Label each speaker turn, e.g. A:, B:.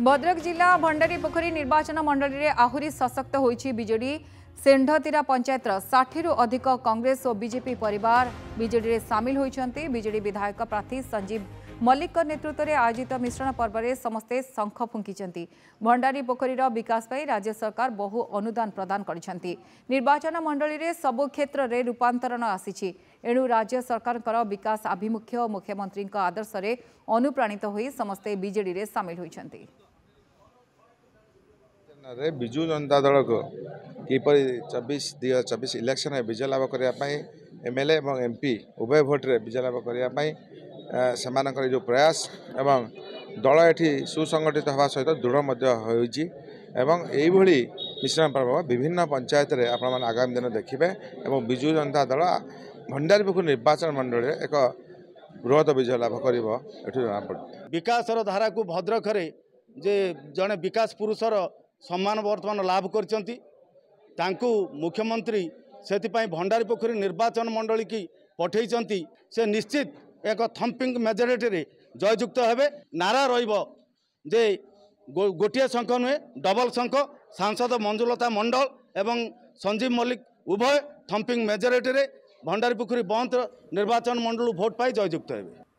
A: भद्रक जिला भंडारी पोखरी निर्वाचन मंडल में आहुरी सशक्त होईछि बीजेडी। सेंढतीरा पंचायत 60 रु अधिक कांग्रेस और बीजेपी परिवार बीजेडी सामिल होइछन्ति। बीजेडी विधायक प्रार्थी संजीव मल्लिक नेतृत्व में आयोजित मिश्रण पर्व में समस्ते शंख फुंकिछन्ति। भंडारी पोखरीर विकास पाई राज्य सरकार बहु अनुदान प्रदान करिछन्ति। निर्वाचन मंडली रे सबु क्षेत्र में रूपांतरण आसीछि। एणु राज्य सरकार विकास आभिमुख्य और मुख्यमंत्री आदर्श रे अनुप्राणित होई समस्ते बीजेडी रे सामिल होइछन्ति।
B: बिजु जनता दल को किपर 2024 इलेक्शन में विजय लाभ करने एमएलए और एमपी उभय भोट रे विजय लाभ करने जो प्रयास एवं दल ये सुसंगठित हवा सहित दृढ़ होइछि एवं यही मिश्रण पर्व विभिन्न पंचायत रे आपण आगामी दिन देखिए एवं बिजु जनता दल भंडारी पोखरी निर्वाचन मंडल एक बृहत विजय लाभ कर जना पड़े।
C: विकास धारा को भद्रक रे जे जड़े विकास पुरुषर सम्मान वर्तमान लाभ करचंती तांकु मुख्यमंत्री से भंडारी पोखरी निर्वाचन मंडली की पठेइचंती से निश्चित एक थम्पिंग मेजोरिटी रे जययुक्त हेबे। नारा रहिबो जे गोटिए शंख नुहे डबल शंख सांसद मंजुलता मंडल एवं संजीव मल्लिक उभय थम्पिंग मेजोरिटी रे भंडारी पोखरी बंद निर्वाचन मंडल भोट पाई जययुक्त हेबे।